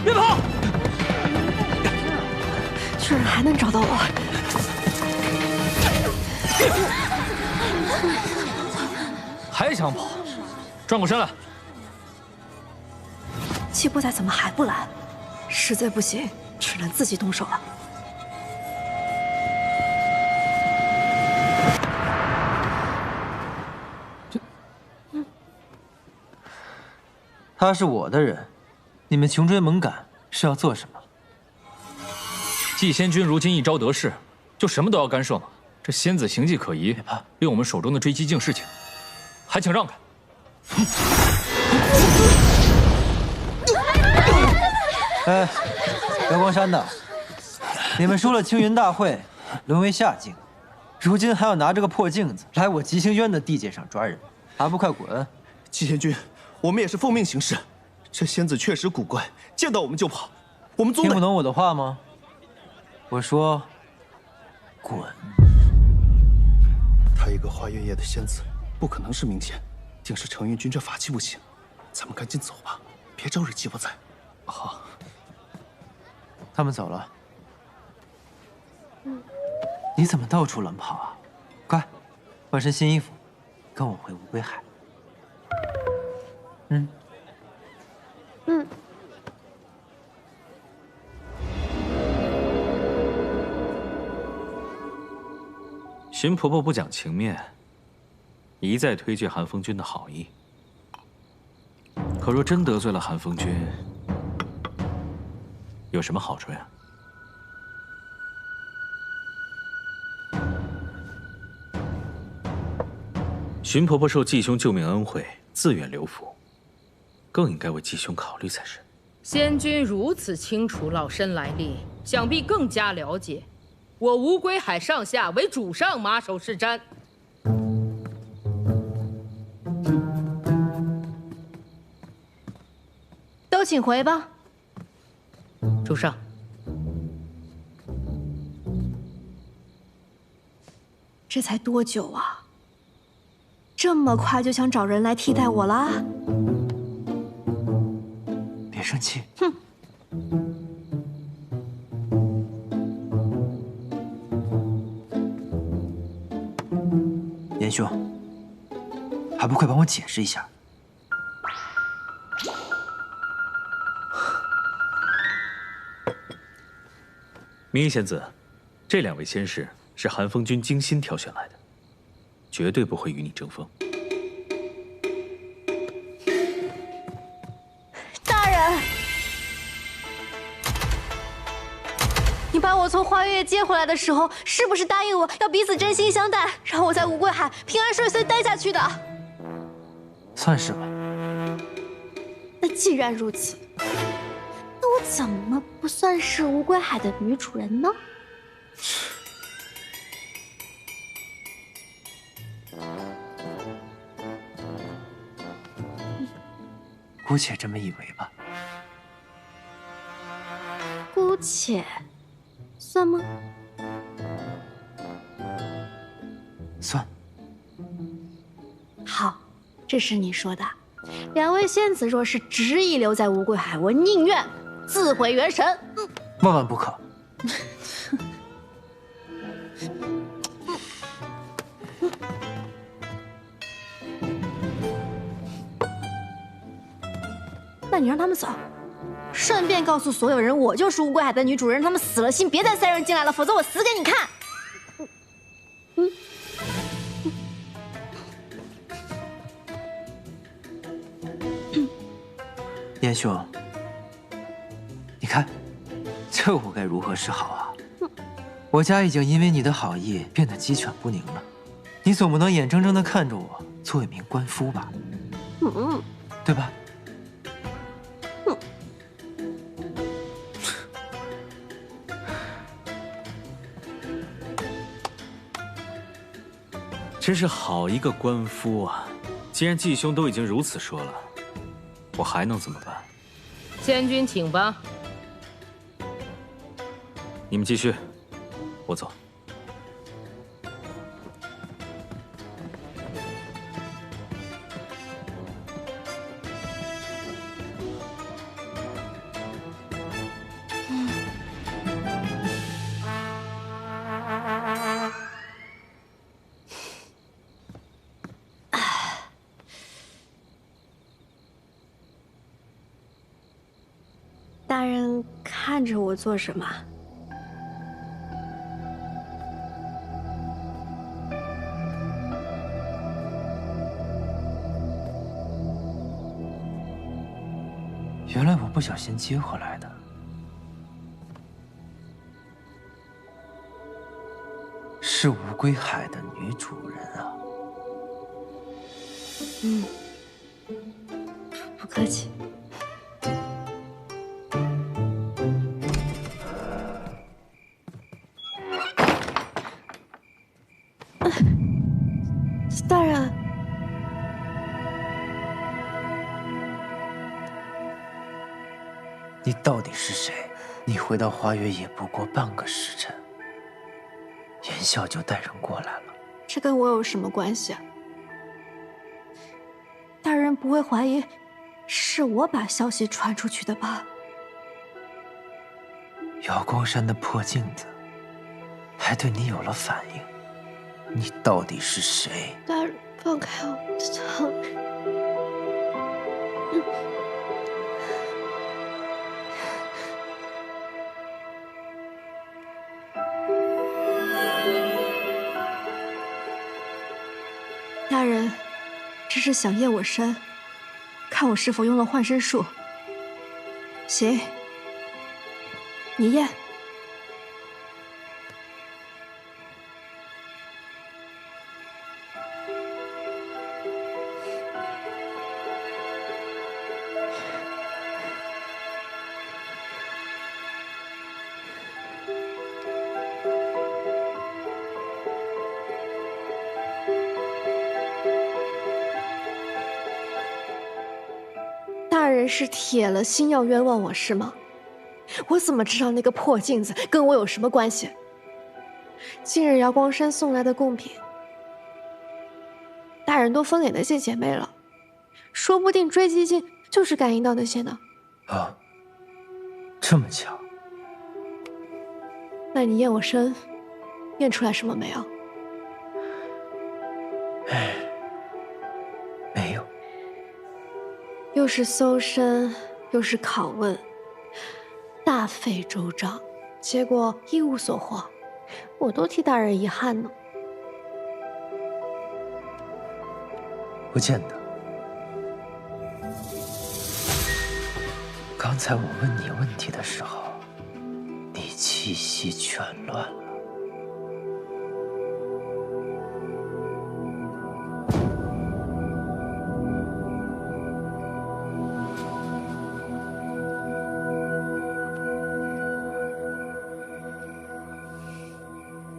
别跑！居然还能找到我！还想跑？转过身来！季波仔怎么还不来？实在不行，只能自己动手了。他是我的人，你们穷追猛赶是要做什么？季仙君如今一朝得势，就什么都要干涉吗？这仙子行迹可疑，令我们手中的追击境事情，还请让开。哎，瑶光山的，你们输了青云大会，沦为下境，如今还要拿这个破镜子来我极星渊的地界上抓人，还不快滚！季仙君，我们也是奉命行事。这仙子确实古怪，见到我们就跑，我们宗门听不懂我的话吗？我说，滚！她一个花月夜的仙子，不可能是明仙，定是程云君这法器不行。咱们赶紧走吧，别招惹季伯在。好，他们走了。你怎么到处乱跑啊？快，换身新衣服，跟我回乌龟海。嗯。荀婆婆不讲情面，一再推拒韩风君的好意。可若真得罪了韩风君，有什么好处呀？荀婆婆受季兄救命恩惠，自愿留府，更应该为季兄考虑才是。仙君如此清楚老身来历，想必更加了解。我无归海上下为主上马首是瞻。都请回吧。主上，这才多久啊？这么快就想找人来替代我啦？别生气。哼。严兄，还不快帮我解释一下？明仪仙子，这两位仙士是韩风君精心挑选来的，绝对不会与你争锋。大人，你把我从花月夜接回来的时候，是不是答应我要彼此真心相待，让我在乌龟海平安顺遂待下去的？算是吧。那既然如此，那我怎么不算是乌龟海的女主人呢？姑且这么以为吧。姑且，算吗？算。好，这是你说的。两位仙子若是执意留在乌龟海，我宁愿自毁元神。万万不可。那你让他们走，顺便告诉所有人，我就是乌龟海的女主人，让他们死了心，别再塞人进来了，否则我死给你看。严兄，你看，这我该如何是好啊？我家已经因为你的好意变得鸡犬不宁了，你总不能眼睁睁地看着我做一名官夫吧？对吧？真是好一个官夫啊！既然季兄都已经如此说了，我还能怎么办？仙君请吧。你们继续，我走。大人看着我做什么？原来我不小心接回来的。是无归海的女主人啊！不客气。大人，你到底是谁？你回到花月也不过半个时辰，言笑就带人过来了。这跟我有什么关系啊？大人不会怀疑是我把消息传出去的吧？瑶光山的破镜子还对你有了反应，你到底是谁？大人，放开我，疼！大人，这是想验我身，看我是否用了换身术。行，你验。大人是铁了心要冤枉我是吗？我怎么知道那个破镜子跟我有什么关系？今日瑶光山送来的贡品，大人都分给那些姐妹了，说不定追击镜就是感应到那些呢。啊，这么巧？那你验我身，验出来什么没有？没有。又是搜身，又是拷问，大费周章，结果一无所获，我都替大人遗憾呢。不见得。刚才我问你问题的时候，你气息全乱了。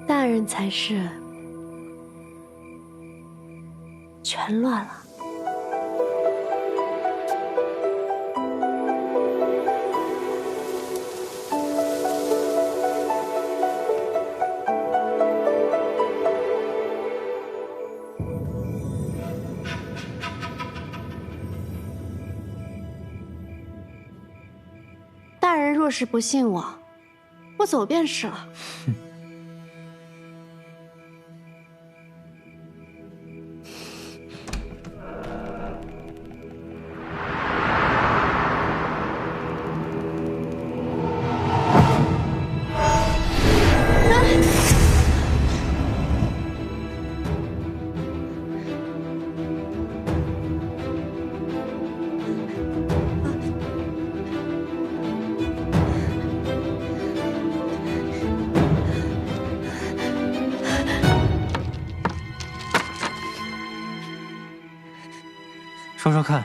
大人才是全乱了。大人若是不信我，我走便是了。说说看，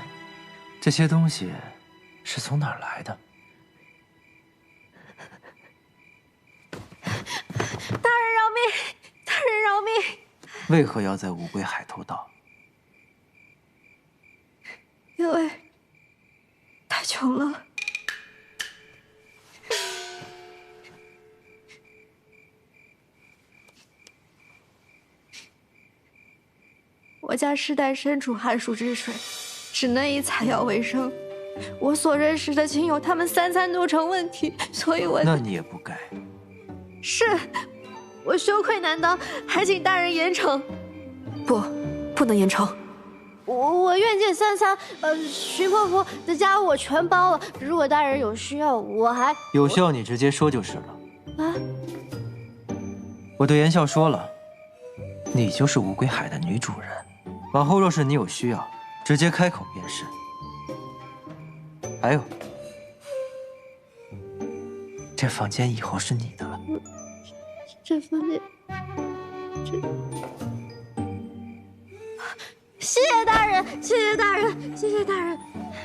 这些东西是从哪儿来的？大人饶命！大人饶命！为何要在乌龟海偷盗？因为太穷了。我家世代身处寒暑之水，只能以采药为生。我所认识的亲友，他们三餐都成问题，所以我……那你也不该。是，我羞愧难当，还请大人严惩。不能严惩，我愿见三餐，徐婆婆的家务我全包了。如果大人有需要，我还有需要你直接说就是了。啊，我对言笑说了，你就是乌龟海的女主人。往后若是你有需要，直接开口便是。还有，这房间以后是你的了。这房间，谢谢大人，谢谢大人，谢谢大人，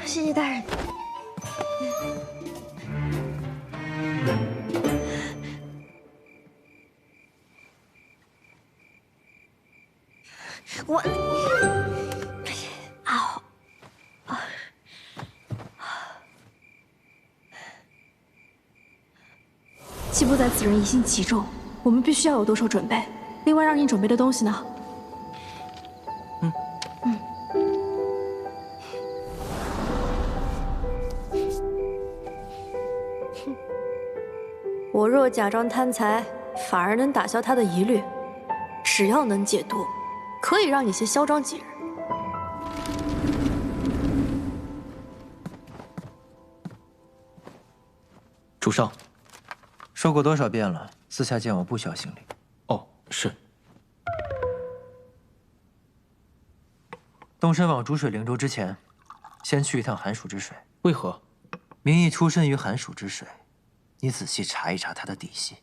谢谢大人。我，啊，季伯仔此人疑心极重，我们必须要有多手准备。另外，让你准备的东西呢？我若假装贪财，反而能打消他的疑虑。只要能解毒，可以让你先嚣张几日。主上，说过多少遍了，私下见我不需要行礼。哦，是。动身往逐水灵州之前，先去一趟寒暑之水。为何？明义出身于寒暑之水，你仔细查一查他的底细。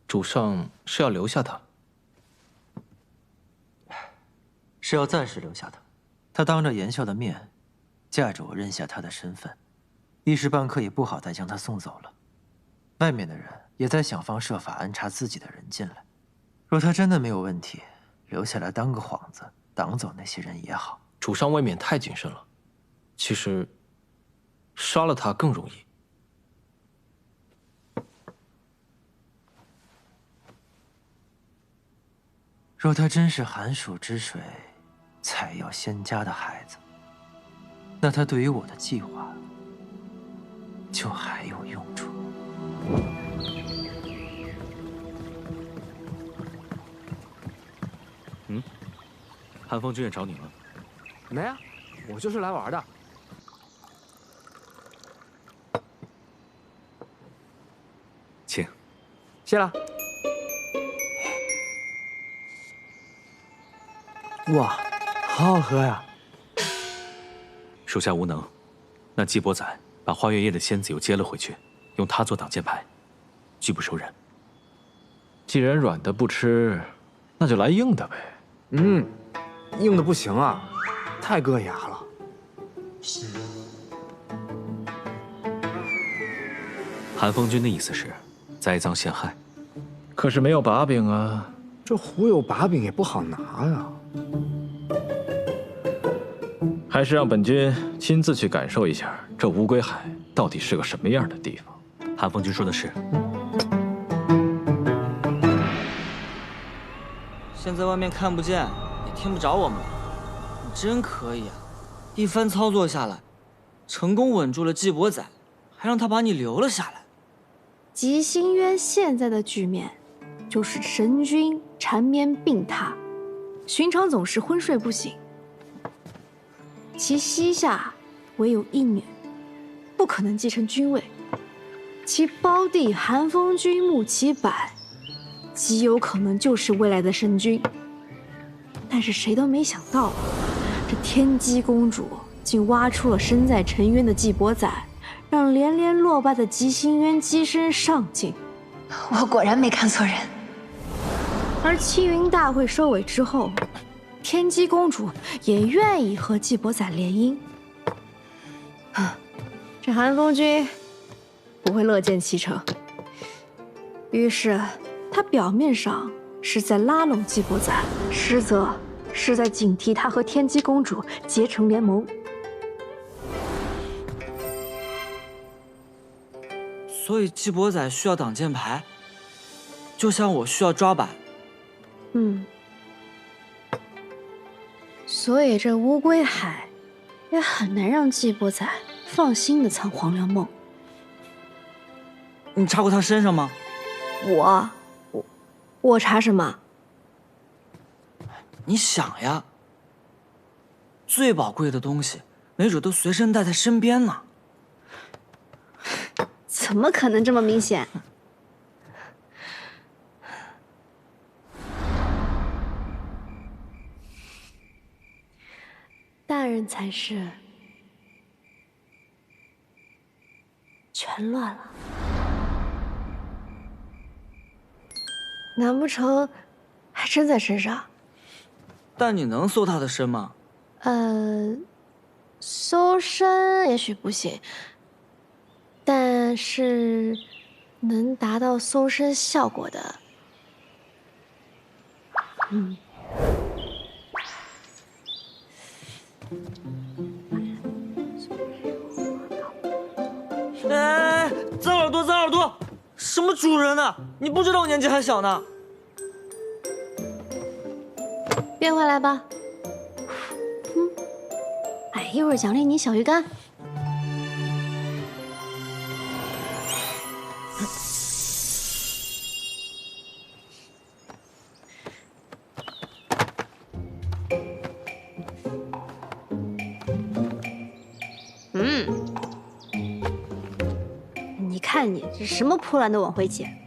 主上是要留下他？是要暂时留下他。他当着言笑的面，架着我认下他的身份，一时半刻也不好再将他送走了。外面的人也在想方设法安插自己的人进来。若他真的没有问题，留下来当个幌子，挡走那些人也好。主上未免太谨慎了。其实，杀了他更容易。若他真是寒暑之水采药仙家的孩子，那他对于我的计划就还有用处。韩风君也找你了。没啊，我就是来玩的。请。谢了。哇，好好喝呀！属下无能，那季伯仔把花月夜的仙子又接了回去，用它做挡箭牌，拒不收人。既然软的不吃，那就来硬的呗。硬的不行啊，太硌牙了。韩风君的意思是栽赃陷害，可是没有把柄啊。这壶有把柄也不好拿呀。还是让本君亲自去感受一下这乌龟海到底是个什么样的地方。韩风君说的是。现在外面看不见，也听不着我们了。你真可以啊！一番操作下来，成功稳住了季伯仔，还让他把你留了下来。吉星渊现在的局面，就是神君缠绵病榻，寻常总是昏睡不醒。其膝下唯有一女，不可能继承君位。其胞弟韩风君穆其柏，极有可能就是未来的神君。但是谁都没想到，这天机公主竟挖出了身在沉渊的季伯仔，让连连落败的吉星渊跻身上境。我果然没看错人。而七云大会收尾之后，天机公主也愿意和季伯仔联姻。这韩风君不会乐见其成，于是他表面上是在拉拢季伯仔，实则是在警惕他和天机公主结成联盟。所以季伯仔需要挡箭牌，就像我需要抓板。所以这乌龟海也很难让季伯仔放心的藏黄粱梦。你查过他身上吗？我查什么？你想呀，最宝贵的东西，没准都随身带在身边呢。怎么可能这么明显？大人才是全乱了，难不成还真在身上？但你能搜他的身吗？搜身也许不行，但是能达到搜身效果的，哎，脏耳朵，脏耳朵，什么主人呢？你不知道我年纪还小呢。变回来吧。哎，一会儿奖励你小鱼干。你看你这什么破烂都往回捡。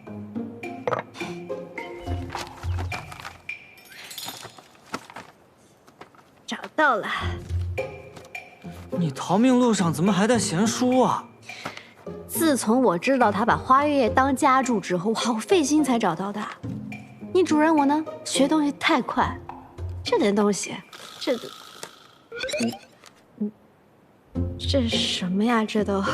找到了。你逃命路上怎么还带闲书啊？自从我知道他把花月夜当家住之后，我好费心才找到的。你主人我呢，学东西太快，这点东西，这是什么呀？这都。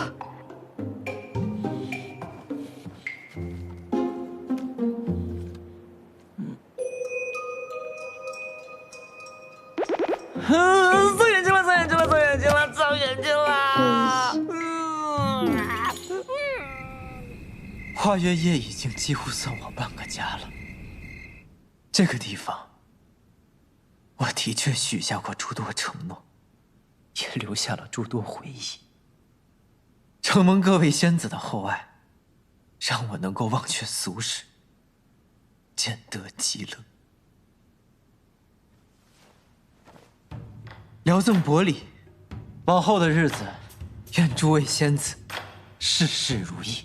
造眼睛了，造眼睛了，造眼睛了，造眼睛了！花月夜已经几乎算我半个家了。这个地方，我的确许下过诸多承诺，也留下了诸多回忆。承蒙各位仙子的厚爱，让我能够忘却俗世，见得极乐。聊赠薄礼，往后的日子，愿诸位仙子事事如意。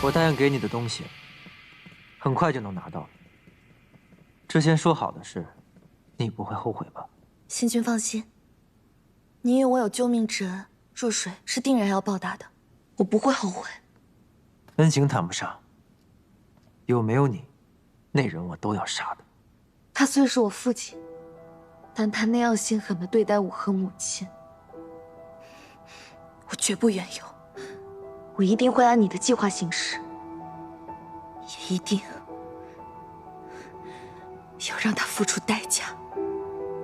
我答应给你的东西，很快就能拿到了。之前说好的事，你不会后悔吧？星君放心，你与我有救命之恩，若水是定然要报答的，我不会后悔。恩情谈不上，有没有你，那人我都要杀的。他虽是我父亲，但他那样心狠的对待我和母亲，我绝不远游。我一定会按你的计划行事，也一定要让他付出代价。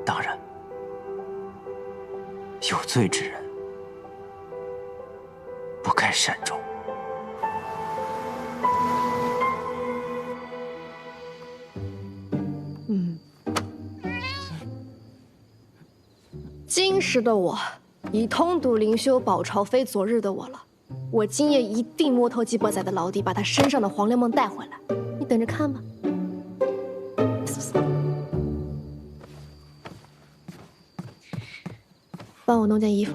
当然，有罪之人不该善终。今时的我，已通睹灵修宝朝非昨日的我了。我今夜一定摸透季伯仔的老底，把他身上的黄粱梦带回来。你等着看吧。帮我弄件衣服。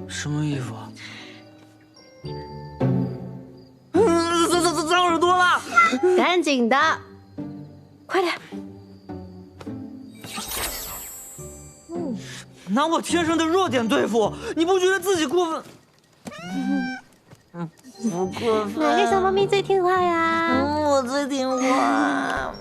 什么衣服啊？脏耳朵了！赶紧的，快点。拿我天生的弱点对付，你不觉得自己过分？不过分。哪个小猫咪最听话呀？我最听话。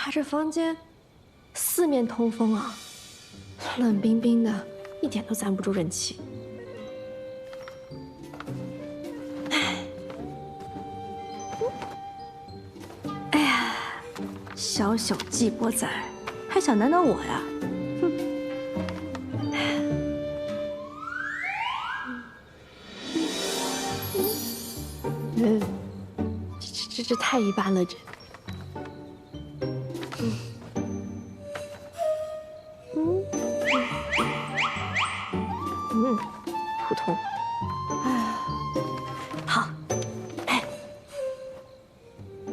他这房间四面通风啊，冷冰冰的，一点都攒不住人气。哎呀，小小季伯仔，还想难倒我呀？这太一般了，这。普通。哎，好，哎，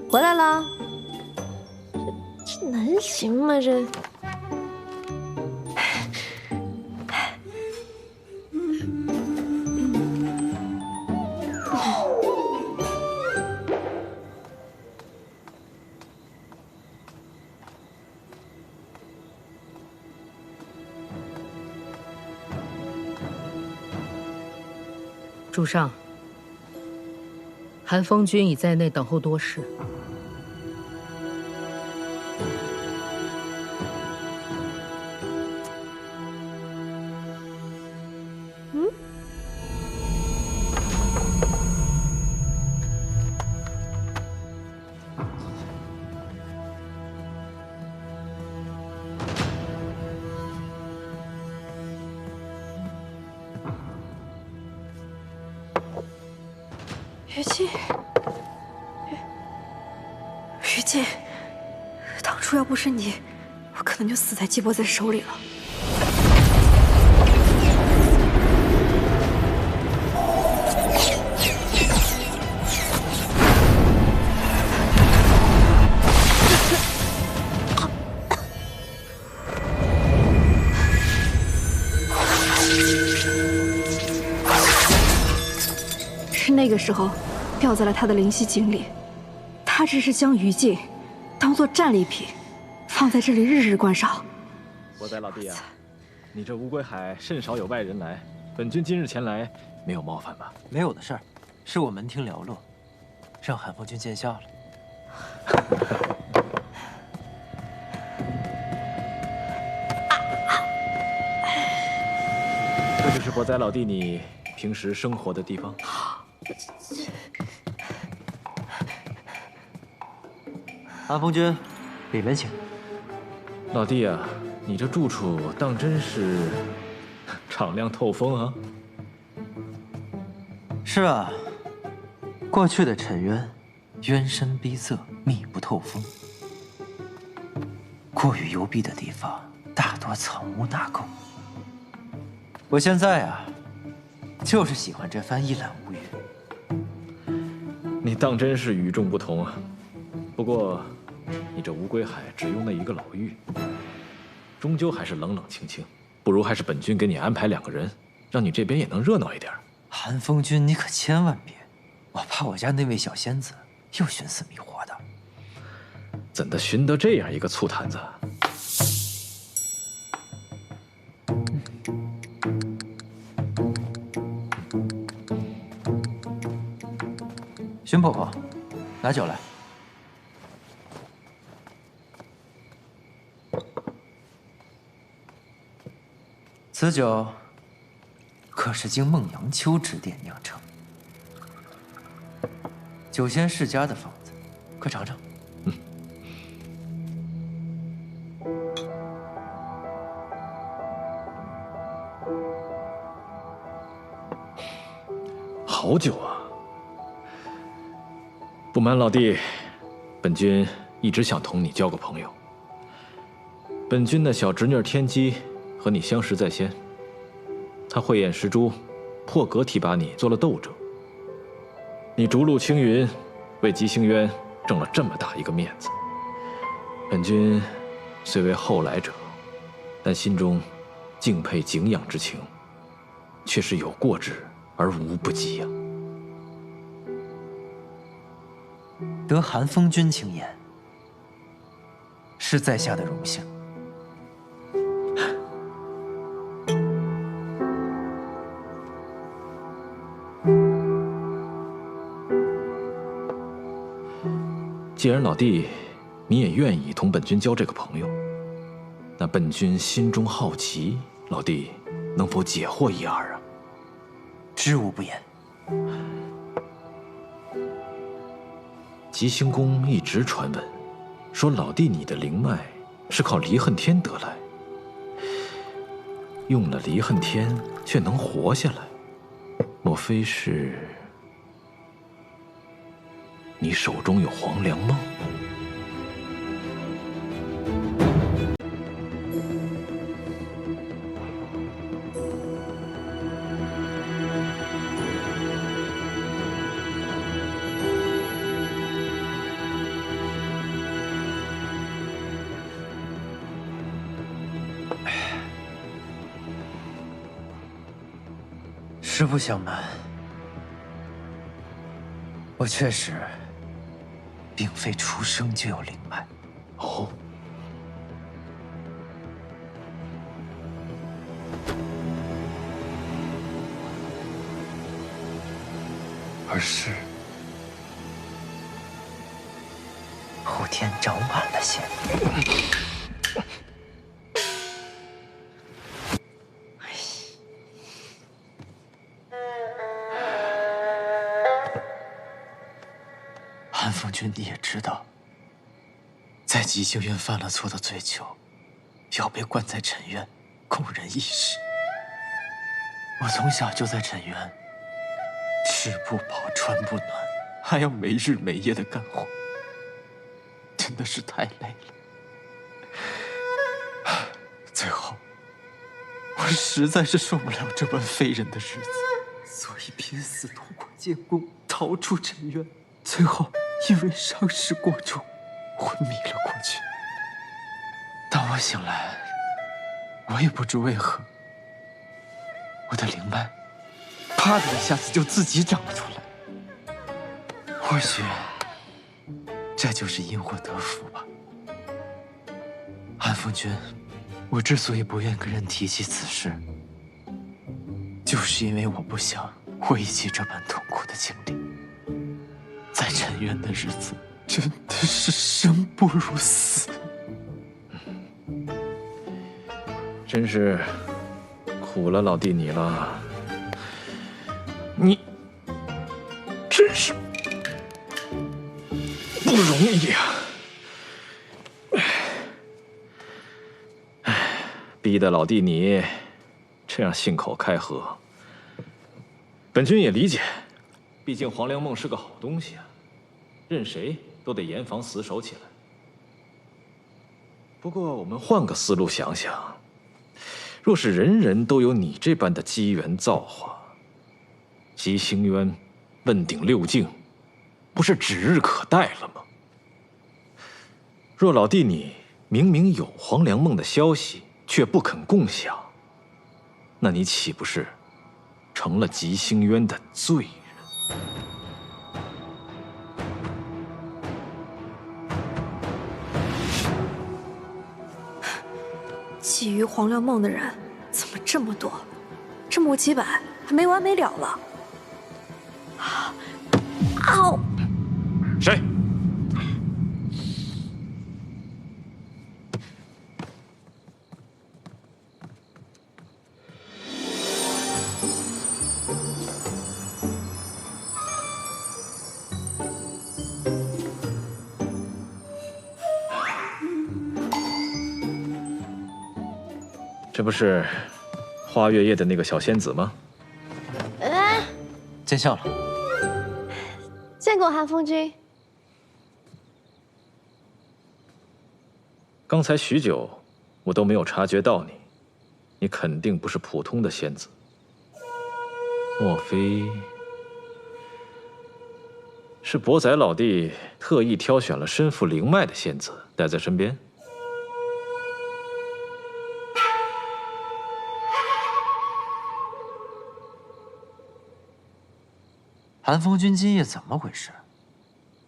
回来了。这能行吗？这。主上，韩风君已在内等候多时。于静，于静，当初要不是你，我可能就死在季伯仔手里了。是那个时候，掉在了他的灵犀井里。他只是将于静当做战利品，放在这里日日观赏。伯仔老弟啊，你这乌龟海甚少有外人来，本君今日前来，没有冒犯吧？没有的事儿，是我门庭寥落，让韩风君见笑了。这就是伯仔老弟你平时生活的地方。韩风君，里面请。老弟啊，你这住处当真是敞亮透风啊！是啊，过去的沉渊，渊深逼塞，密不透风。过于幽闭的地方，大多藏污纳垢。我现在啊，就是喜欢这番一览无余。你当真是与众不同啊！不过，你这乌龟海只用那一个老妪，终究还是冷冷清清。不如还是本君给你安排2个人，让你这边也能热闹一点。韩风君，你可千万别，我怕我家那位小仙子又寻死觅活的。怎的寻得这样一个醋坛子？荀婆婆，拿酒来。此酒可是经孟阳秋指点酿成，酒仙世家的方子，快尝尝。好酒啊！不瞒老弟，本君一直想同你交个朋友。本君的小侄女天机和你相识在先，她慧眼识珠，破格提拔你做了斗者。你逐鹿青云，为吉星渊挣了这么大一个面子。本君虽为后来者，但心中敬佩敬仰之情，却是有过之而无不及呀。得韩风君青眼，是在下的荣幸。既然老弟你也愿意同本君交这个朋友，那本君心中好奇，老弟能否解惑一二啊？知无不言。吉星宫一直传闻，说老弟你的灵脉是靠离恨天得来，用了离恨天却能活下来，莫非是你手中有黄粱梦？实不相瞒，我确实并非出生就有灵脉。哦，而是后天长满了仙。韩风君，你也知道，在吉星院犯了错的罪囚，要被关在尘渊，供人议事。我从小就在尘渊，吃不饱穿不暖，还要没日没夜的干活，真的是太累了。最后，我实在是受不了这般非人的日子，所以拼死渡过监宫，逃出尘渊。最后因为伤势过重，昏迷了过去。当我醒来，我也不知为何，我的灵脉啪的一下子就自己长了出来。或许这就是因祸得福吧。韩风君，我之所以不愿跟人提起此事，就是因为我不想回忆起这般痛苦的经历。在尘渊的日子，真的是生不如死。真是苦了老弟你了，你真是不容易啊！逼得老弟你这样信口开河，本君也理解，毕竟黄粱梦是个好东西啊，任谁都得严防死守起来。不过我们换个思路想想，若是人人都有你这般的机缘造化，吉星渊、问鼎六境，不是指日可待了吗？若老弟你明明有黄粱梦的消息，却不肯共享，那你岂不是成了吉星渊的罪人？觊觎黄粱梦的人怎么这么多？这么几百还没完没了了。嗷！谁？这不是花月夜的那个小仙子吗？哎，见笑了。见过韩风君。刚才许久，我都没有察觉到你，你肯定不是普通的仙子。莫非是博仔老弟特意挑选了身负灵脉的仙子带在身边？韩风君今夜怎么回事？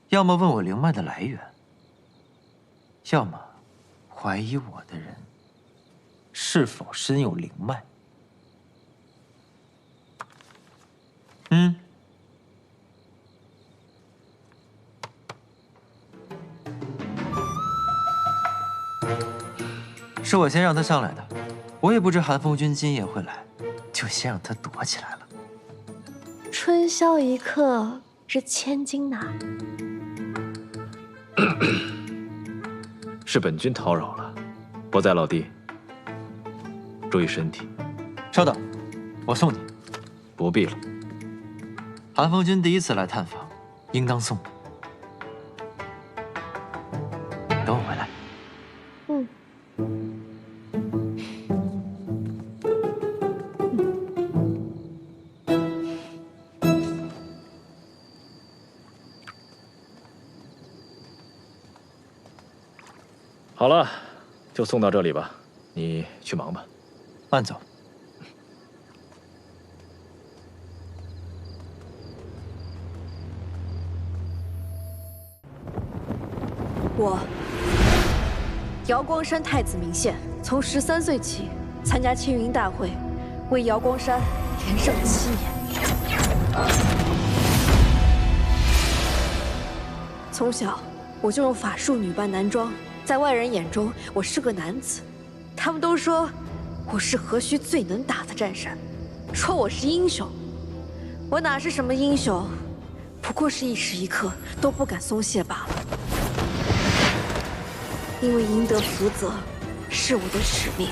要么问我灵脉的来源，要么怀疑我的人是否身有灵脉。是我先让他上来的，我也不知韩风君今夜会来，就先让他躲起来了。春宵一刻值千金呐！是本君叨扰了，不在老弟，注意身体。稍等，我送你。不必了。韩风君第一次来探访，应当送。等我回来。嗯。好了，就送到这里吧，你去忙吧。慢走。我，瑶光山太子明宪，从13岁起参加青云大会，为瑶光山连胜7年。从小我就用法术女扮男装，在外人眼中我是个男子，他们都说我是河虚最能打的战神，说我是英雄。我哪是什么英雄，不过是一时一刻都不敢松懈罢了。因为赢得福泽是我的使命，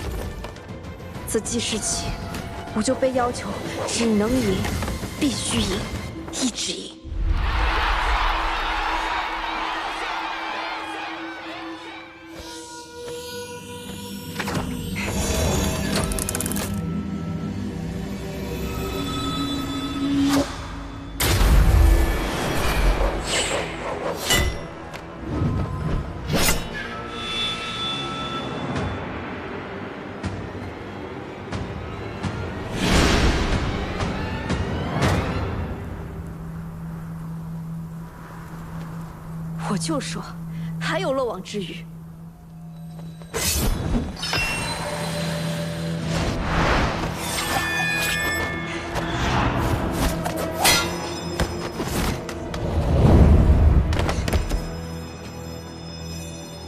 自记事起，我就被要求只能赢，必须赢，一直赢。我就说，还有漏网之鱼。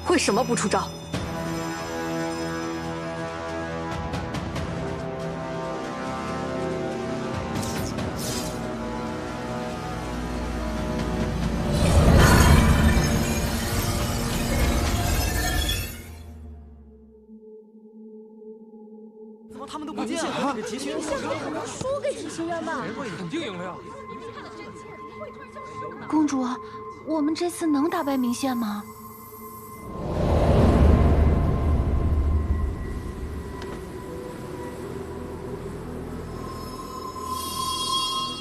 为什么不出招？他们都不见了，这集训输给体型渊吧？肯定赢了呀！公主，我们这次能打败明宪吗？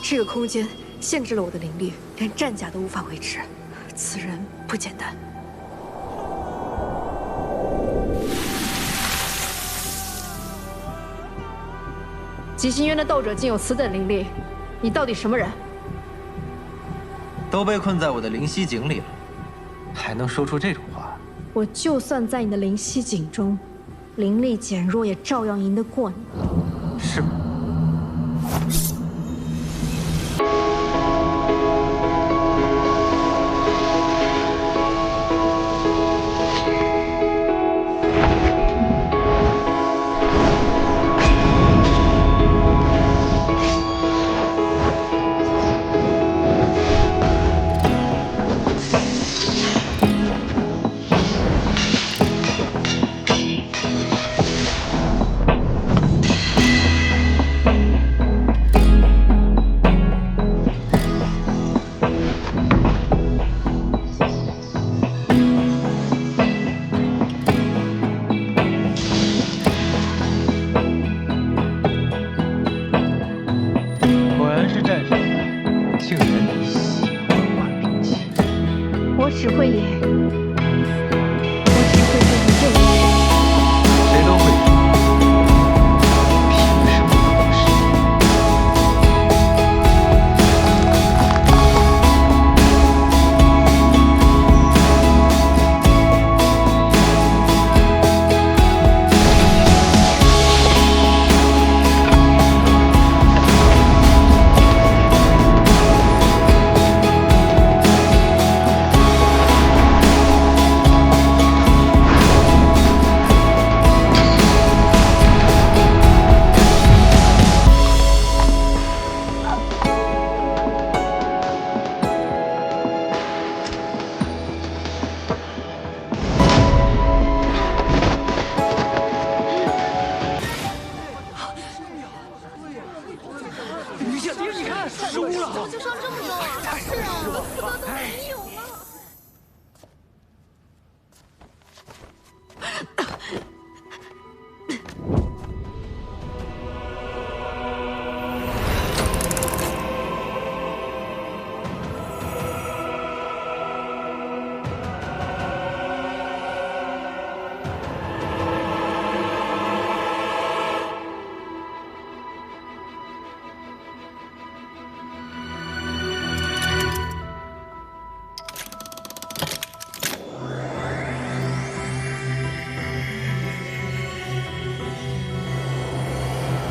这个空间限制了我的灵力，连战甲都无法维持。此人不简单。极星渊的斗者竟有此等灵力，你到底什么人？都被困在我的灵犀井里了，还能说出这种话？我就算在你的灵犀井中，灵力减弱，也照样赢得过你。是吗？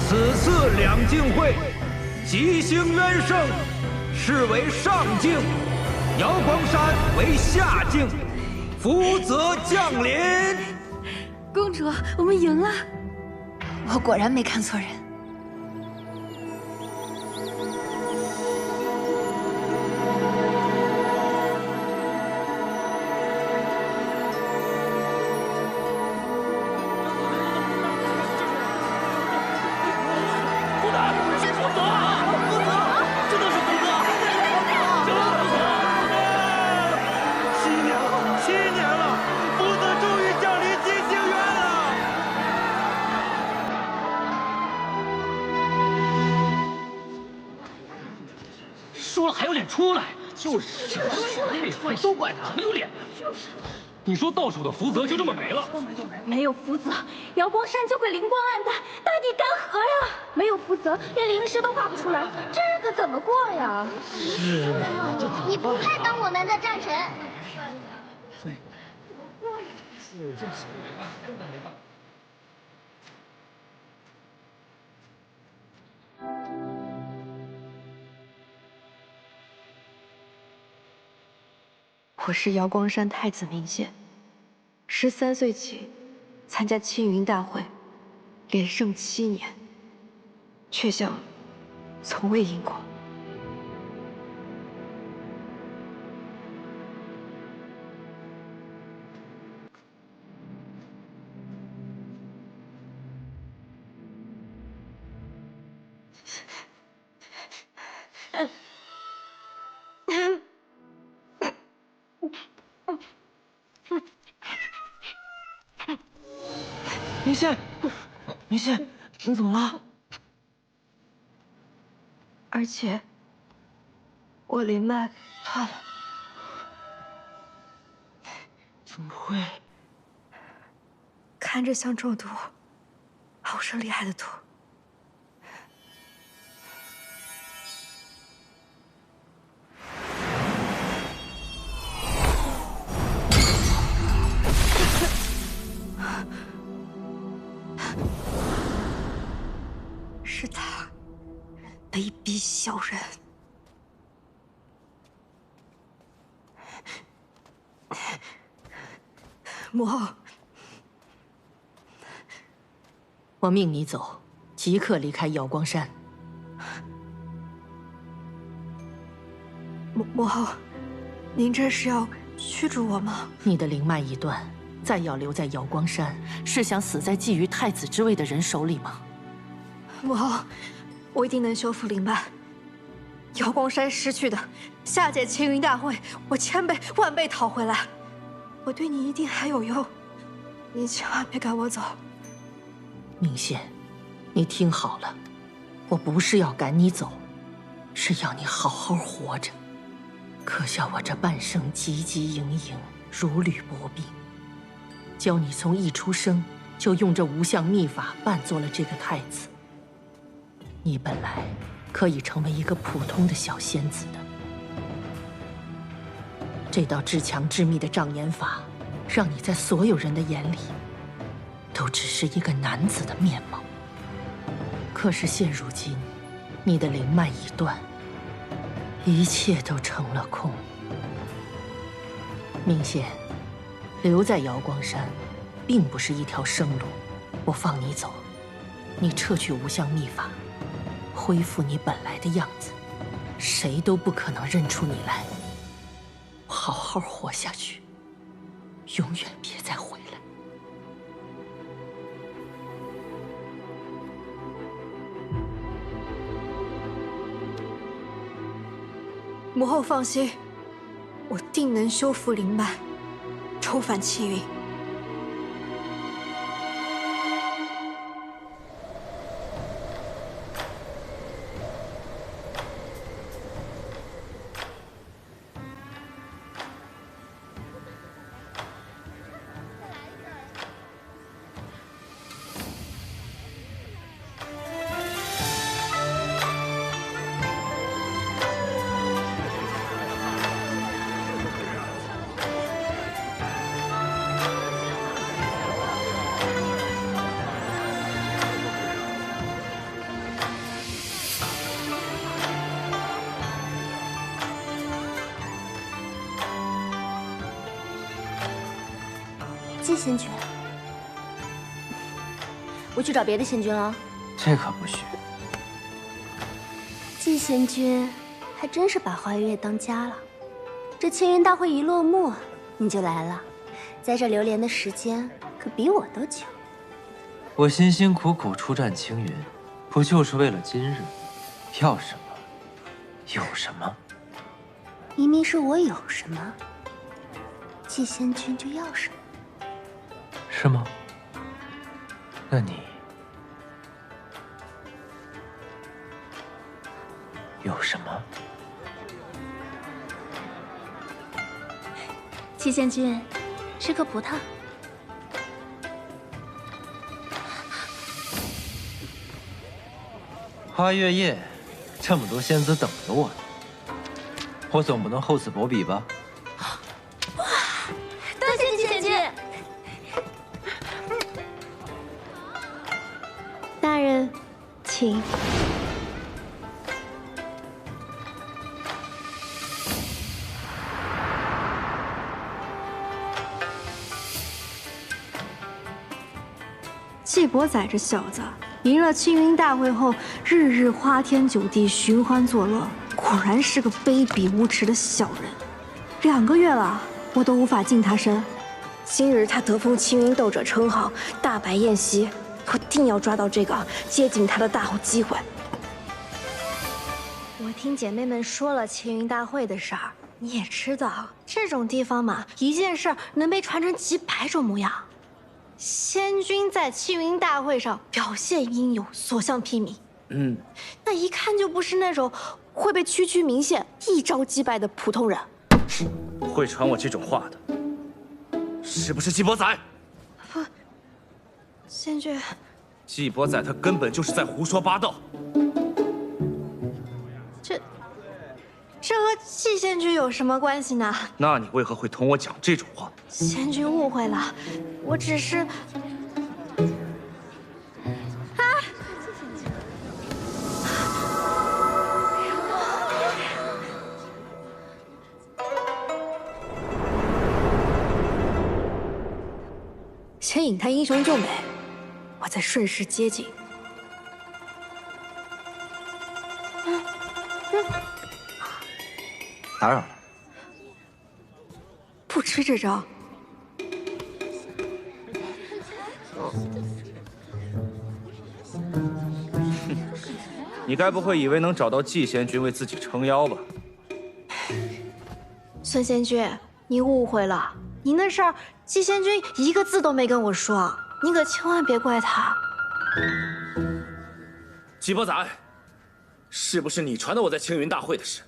此次两境会，吉星渊盛，是为上境，瑶光山为下境，福泽降临。公主，我们赢了！我果然没看错人。输了还有脸出来？就是，都怪他没有脸。就是，你说道主的福泽就这么没了？没有福泽，瑶光山就会灵光暗淡，大地干涸呀！没有福泽，连灵石都画不出来，这日子怎么过呀？是啊，你不配当我们的战神。对，是这是。我是瑶光山太子明宪，13岁起参加青云大会，连胜7年，却像从未赢过。明宪，明宪，你怎么了？而且，我灵脉断了。怎么会？看着像中毒，好生厉害的毒。是他，卑鄙小人！母后，我命你走，即刻离开瑶光山。母后，您这是要驱逐我吗？你的灵脉已断，再要留在瑶光山，是想死在觊觎太子之位的人手里吗？母后，我一定能修复灵脉。瑶光山失去的，下届青云大会，我千倍万倍讨回来。我对你一定还有用，你千万别赶我走。明宪，你听好了，我不是要赶你走，是要你好好活着。可笑我这半生汲汲营营，如履薄冰，教你从一出生就用这无相秘法扮作了这个太子。你本来可以成为一个普通的小仙子的，这道至强至密的障眼法，让你在所有人的眼里，都只是一个男子的面貌。可是现如今，你的灵脉已断，一切都成了空。明宪，留在瑶光山，并不是一条生路。我放你走，你撤去无相秘法，恢复你本来的样子，谁都不可能认出你来。好好活下去，永远别再回来。母后放心，我定能修复灵脉，重返青云。仙君，我去找别的仙君了。这可不许。季仙君还真是把花月夜当家了。这青云大会一落幕，你就来了，在这流连的时间可比我都久。我辛辛苦苦出战青云，不就是为了今日？要什么，有什么？明明是我有什么，季仙君就要什么。是吗？那你有什么？季仙君，吃颗葡萄。花月夜，这么多仙子等着我呢，我总不能厚此薄彼吧？多谢季仙君。大人，请。季伯宰这小子，赢了青云大会后，日日花天酒地，寻欢作乐，果然是个卑鄙无耻的小人。2个月了，我都无法近他身。今日他得封青云斗者称号，大摆宴席，我定要抓到这个接近他的大好机会。我听姐妹们说了青云大会的事儿，你也知道，这种地方嘛，一件事能被传成几百种模样。仙君在青云大会上表现英勇，所向披靡。那一看就不是那种会被区区名县一招击败的普通人。会传我这种话的，是不是季伯宰？不，仙君，季伯宰他根本就是在胡说八道。这和季仙君有什么关系呢？那你为何会同我讲这种话？仙君误会了，我只是……先引他英雄救美，我再顺势接近。打扰了。不吃这招。你该不会以为能找到季仙君为自己撑腰吧？孙仙君，你误会了，你那事儿季仙君一个字都没跟我说，你可千万别怪他。季伯宰，是不是你传的我在青云大会的事？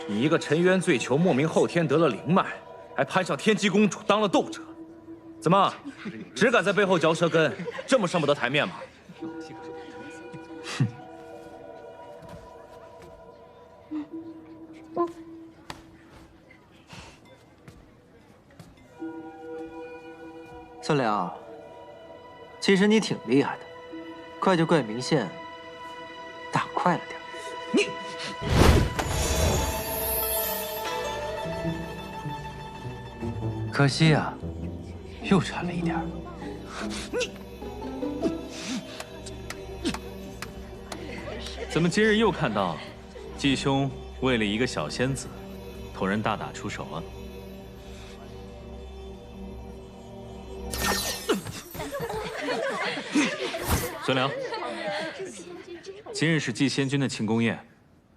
你一个沉冤罪囚，莫名后天得了灵脉，还攀上天机公主当了斗者，怎么只敢在背后嚼舌根，这么上不得台面吗？哼！孙良，其实你挺厉害的，怪就怪明宪打快了点。你。可惜呀，又差了一点。怎么今日又看到季兄为了一个小仙子，同人大打出手啊？孙良，今日是季仙君的庆功宴，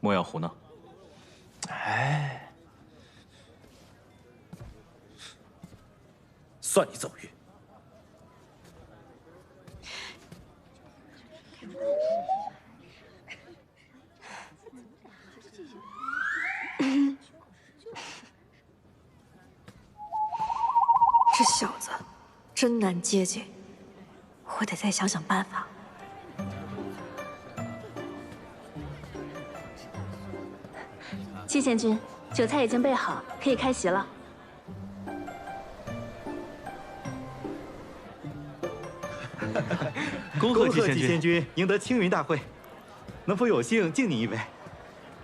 莫要胡闹。哎。算你走运。这小子真难接近，我得再想想办法。季仙君，酒菜已经备好，可以开席了。恭贺季仙君赢得青云大会，能否有幸敬你一杯？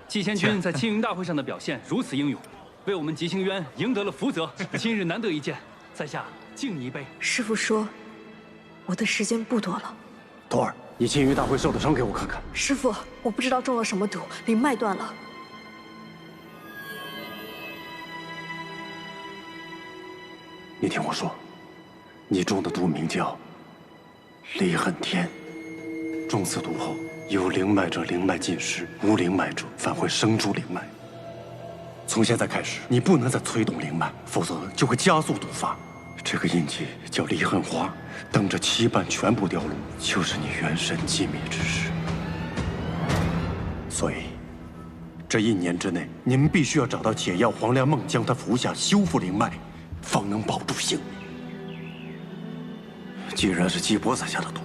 季仙君在青云大会上的表现如此英勇，为我们吉星渊赢得了福泽，今日难得一见，在下敬你一杯。师傅说，我的时间不多了。徒儿，你青云大会受的伤给我看看。师傅，我不知道中了什么毒，灵脉断了。你听我说，你中的毒名叫离恨天，中此毒后，有灵脉者灵脉尽失，无灵脉者反会生出灵脉。从现在开始，你不能再催动灵脉，否则就会加速毒发。这个印记叫离恨花，等着七瓣全部掉落，就是你元神寂灭之时。所以，这1年之内，你们必须要找到解药黄粱梦，将它服下，修复灵脉，方能保住性命。既然是季伯宰下的毒，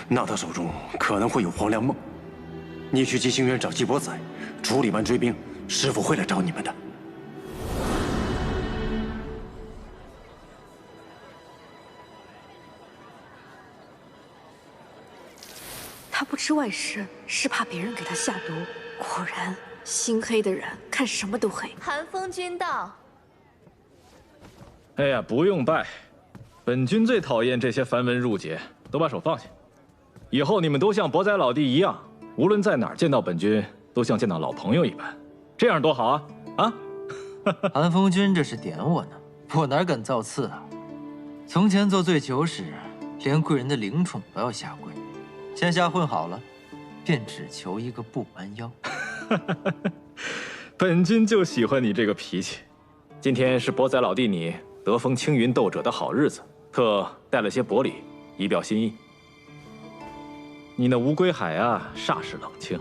那他手中可能会有黄粱梦。你去吉星院找季伯宰，处理完追兵，师傅会来找你们的。他不吃外食，是怕别人给他下毒。果然，心黑的人看什么都黑。寒风君到。哎呀，不用拜，本君最讨厌这些繁文缛节，都把手放下。以后你们都像伯宰老弟一样，无论在哪儿见到本君，都像见到老朋友一般，这样多好啊！啊！寒风君这是点我呢，我哪敢造次啊！从前做醉酒时，连贵人的灵宠都要下跪，现下混好了，便只求一个不弯腰。本君就喜欢你这个脾气。今天是伯宰老弟你得封青云斗者的好日子，特带了些薄礼，以表心意。你那乌龟海啊，煞是冷清，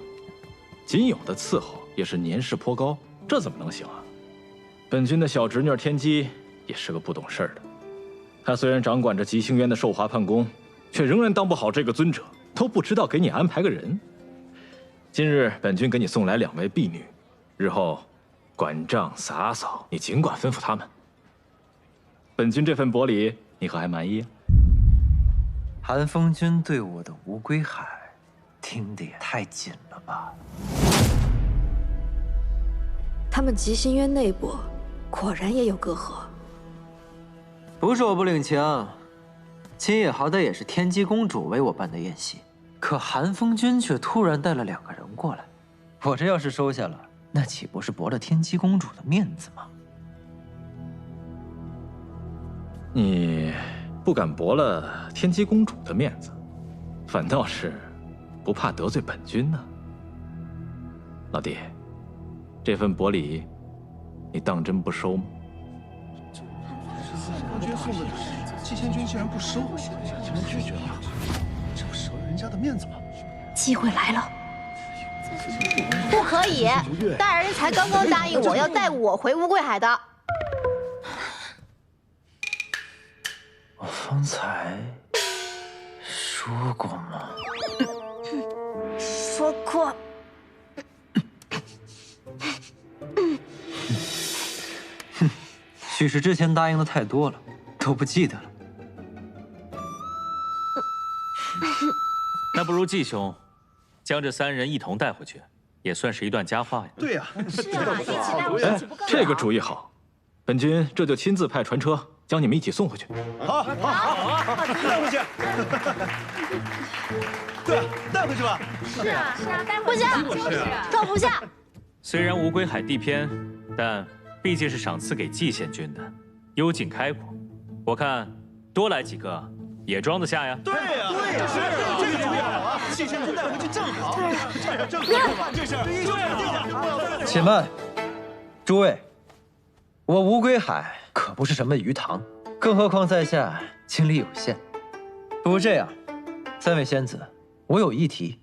仅有的伺候也是年事颇高，这怎么能行啊？本君的小侄女天机也是个不懂事儿的，她虽然掌管着吉星渊的寿华判宫，却仍然当不好这个尊者，都不知道给你安排个人。今日本君给你送来2位婢女，日后管账洒扫，你尽管吩咐他们。本君这份薄礼，你可还满意啊？寒风君对我的乌龟海，听得也太紧了吧？他们吉星渊内部果然也有隔阂。不是我不领情，今夜好歹也是天机公主为我办的宴席，可寒风君却突然带了2个人过来，我这要是收下了，那岂不是驳了天机公主的面子吗？你不敢驳了天机公主的面子，反倒是不怕得罪本君呢。老弟，这份薄礼，你当真不收吗？君送的礼，季仙君竟然不收，竟然拒绝了，这不折了人家的面子吗？机会来了！不可以，大人才刚刚答应我要带我回乌龟海的。我方才说过吗？说过。许是之前答应的太多了，都不记得了。那不如季兄将这3人一同带回去，也算是一段佳话呀。对呀，是啊，一起带回去不更好？这个主意好，本君这就亲自派船车将你们一起送回去。好，带回去。对，带回去吧。是啊，带不行，装不下。虽然乌龟海地偏，但毕竟是赏赐给季县君的，幽静开阔，我看多来几个也装得下呀。对呀，对呀，是这个主意好啊，季县君带回去正好。正好，这是对。且慢，诸位，我乌龟海可不是什么鱼塘，更何况在下精力有限。不如这样，3位仙子，我有一题，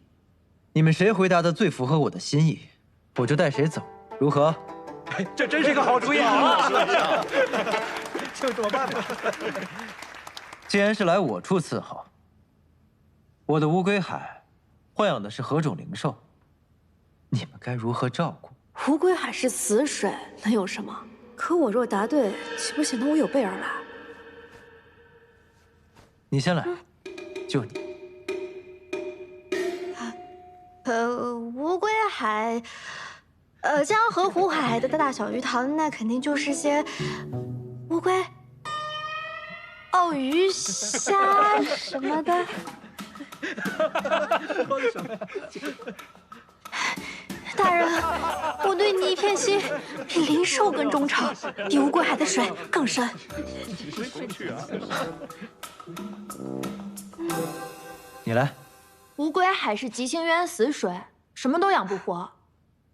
你们谁回答的最符合我的心意，我就带谁走，如何？这真是个好主意啊！就这么办吧。既然是来我处伺候，我的乌龟海豢养的是何种灵兽？你们该如何照顾？乌龟海是死水，能有什么？可我若答对，岂不显得我有备而来？你先来，就你。乌龟海，江河湖海的大小鱼塘，那肯定就是些乌龟。哦，有鱼虾什么的。大人，我对你一片心，比灵兽更忠诚，比乌龟海的水更深。你来。乌龟海是极星渊死水，什么都养不活，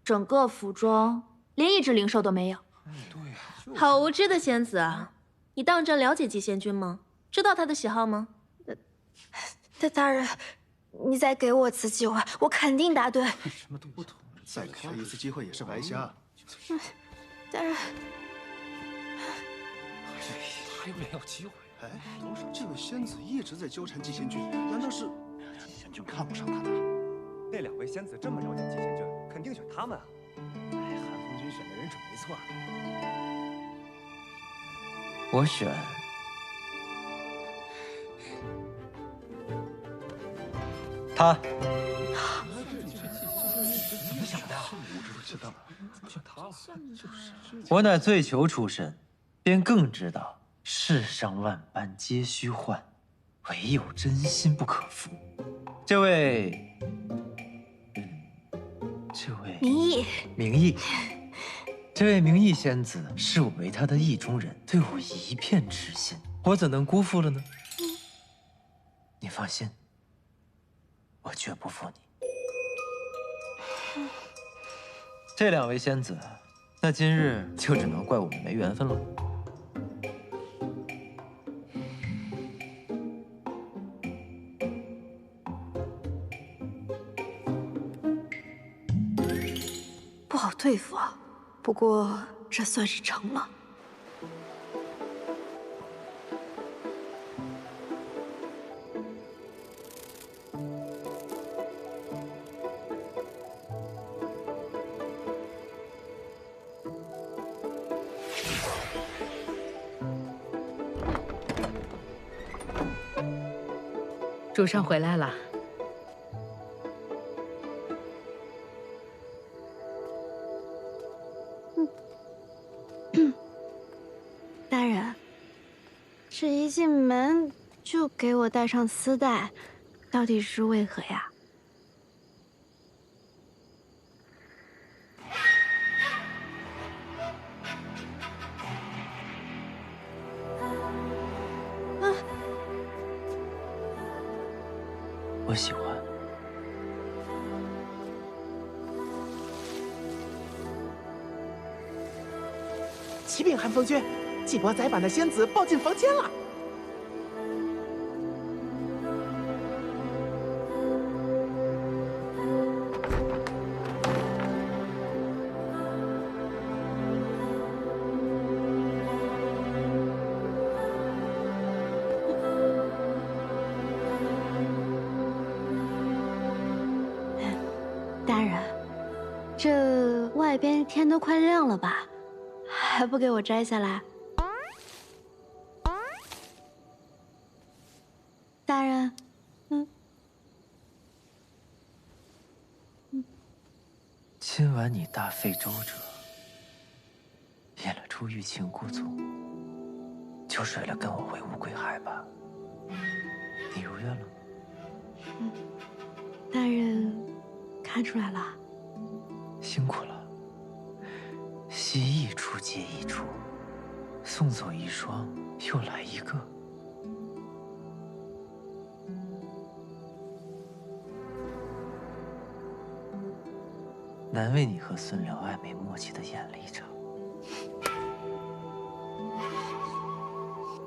整个府中连一只灵兽都没有。好无知的仙子啊！你当真了解极仙君吗？知道他的喜好吗？大人，你再给我次机会，我肯定答对。什么都不懂，再给他一次机会也是白瞎。大人，还没有机会。哎，这位仙子一直在纠缠极仙君，难道是极仙君看不上他的？那2位仙子这么了解极仙君，肯定选他们啊。哎，韩风君选的人准没错。我选他。怎么想的？我知道，选他了。我乃醉囚出身，便更知道世上万般皆虚幻，唯有真心不可负。这位明义，这位明义仙子视我为她的意中人，对我一片痴心，我怎能辜负了呢？你放心，我绝不负你。这2位仙子，那今日就只能怪我们没缘分了。不好对付啊，不过这算是成了。主上回来了。大人，这一进门就给我戴上丝带，到底是为何呀？我喜欢。启禀寒风君，季伯宰把那仙子抱进房间了。大人，这外边天都快亮了吧，还不给我摘下来？大人，今晚你大费周折，演了出欲擒故纵，就是为了跟我回乌龟海吧？你如愿了？大人看出来了。辛苦了。戏一出接一出，送走一双，又来一个。难为你和孙辽暧昧默契的演了一场。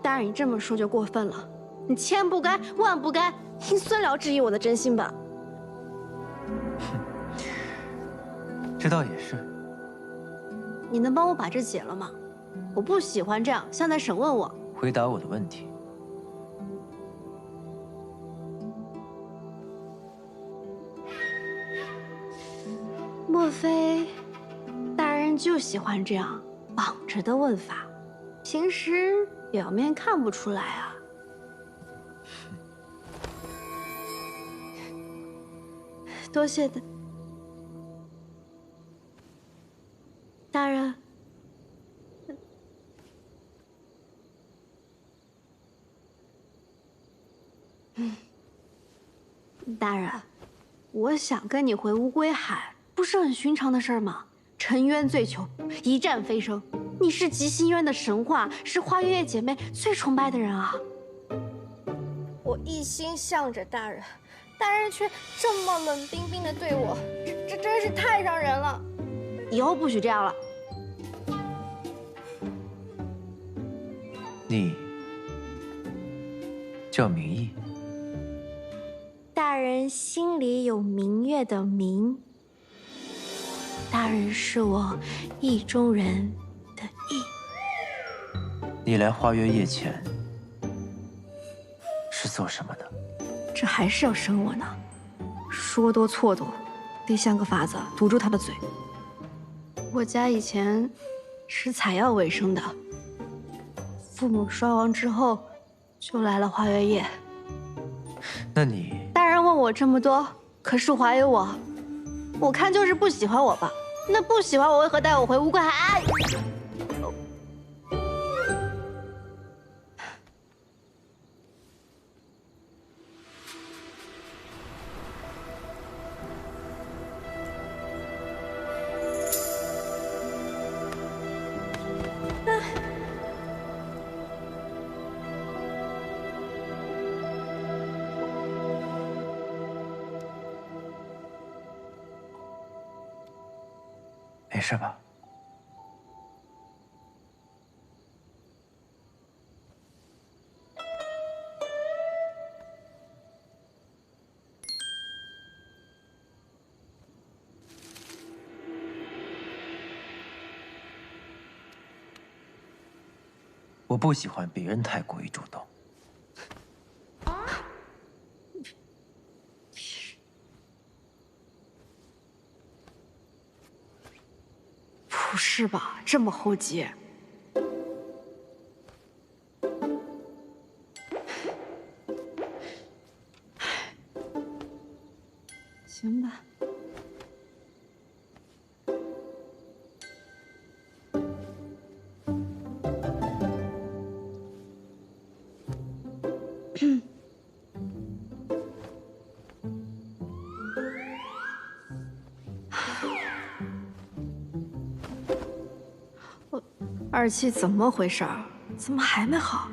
大人，你这么说就过分了，你千不该万不该听孙辽质疑我的真心吧？这倒也是。你能帮我把这解了吗？我不喜欢这样，像在审问我。回答我的问题。莫非大人就喜欢这样绑着的问法？平时表面看不出来啊。多谢大人。大人，我想跟你回乌龟海，不是很寻常的事儿吗？沉渊醉囚，一战飞升，你是极心渊的神话，是花月夜姐妹最崇拜的人啊！我一心向着大人，大人却这么冷冰冰的对我，这真是太伤人了。以后不许这样了。你叫明义，大人心里有明月的明。大人是我意中人的意。你来花月夜前是做什么的？这还是要生我呢，说多错多，得想个法子堵住他的嘴。我家以前是采药为生的，父母双亡之后，就来了花月夜。那你……大人问我这么多，可是怀疑我，我看就是不喜欢我吧？那不喜欢我，为何带我回乌龟海？没事吧？我不喜欢别人太过于主动。不是吧，这么厚积？行吧。二七怎么回事儿？怎么还没好？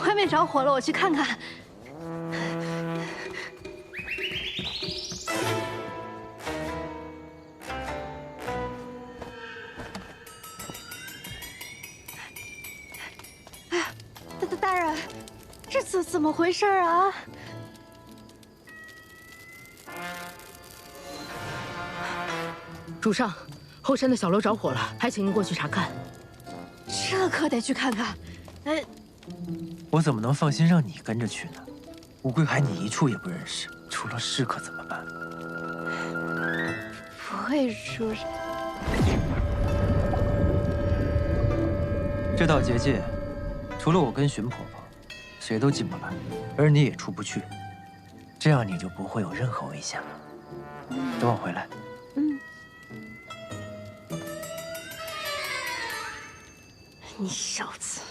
外面着火了，我去看看。哎呀，大人，这怎么回事啊？主上，后山的小楼着火了，还请您过去查看。这可得去看看。哎。我怎么能放心让你跟着去呢？乌龟海你一处也不认识，出了事可怎么办？不会出事。这道结界，除了我跟荀婆婆，谁都进不来，而你也出不去。这样你就不会有任何危险了。等我回来。嗯。你小子。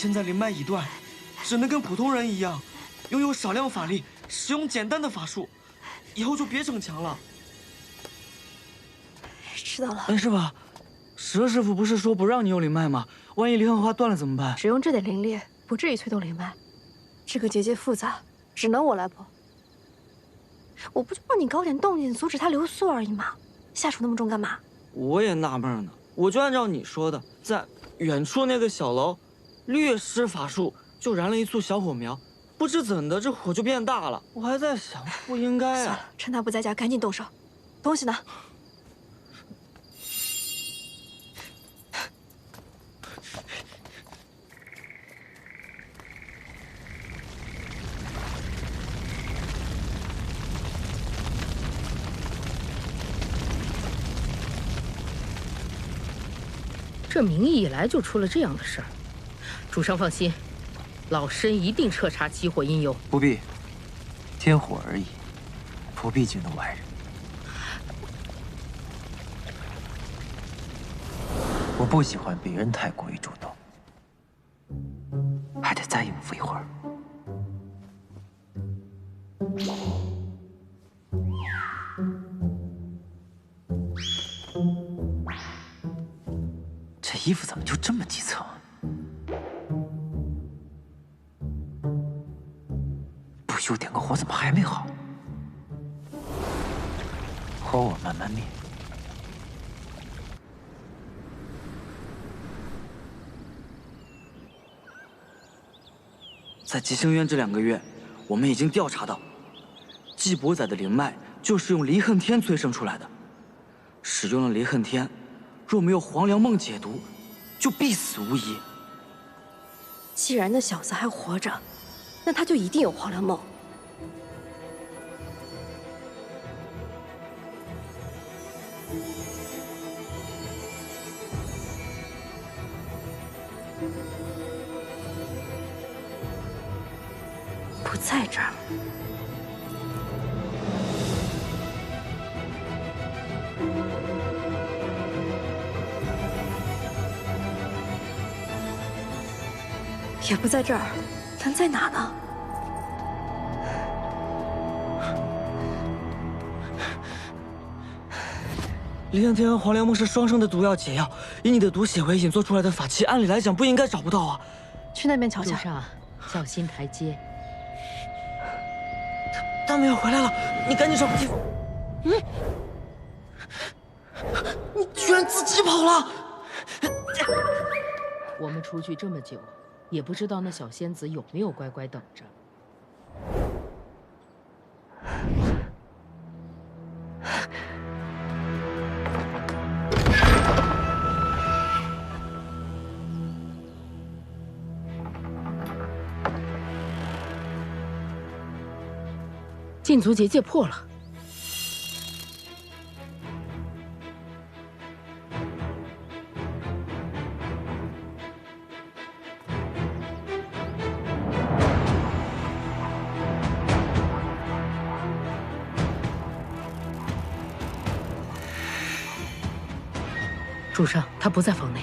现在灵脉已断，只能跟普通人一样，拥有少量法力，使用简单的法术。以后就别逞强了。知道了。但是吧，蛇师傅不是说不让你用灵脉吗？万一离恨花断了怎么办？只用这点灵力，不至于催动灵脉。这个结界复杂，只能我来破。我不就帮你搞点动静，阻止他留宿而已嘛，下手那么重干嘛？我也纳闷呢，我就按照你说的，在远处那个小楼，略施法术就燃了一簇小火苗，不知怎的这火就变大了。我还在想，不应该啊。算了，趁他不在家，赶紧动手。东西呢？这明义以来就出了这样的事儿，主上放心，老身一定彻查起火因由。不必，天火而已，不必惊动外人。我不喜欢别人太过于主动，还得再应付一会儿。这衣服怎么就这么几层？不修点个火，怎么还没好？火我慢慢灭。在吉星渊这2个月，我们已经调查到，纪伯载的灵脉就是用离恨天催生出来的。使用了离恨天，若没有黄粱梦解毒，就必死无疑。既然那小子还活着，那他就一定有黄粱梦。不在这儿。也不在这儿，人在哪呢？离恨天和黄粱梦是双生的毒药解药，以你的毒血为引做出来的法器，按理来讲不应该找不到啊。去那边瞧瞧。主上，小心台阶。他们要回来了，你赶紧找个地方。你居然自己跑了！我们出去这么久，也不知道那小仙子有没有乖乖等着。禁足结界破了。主上，他不在房内。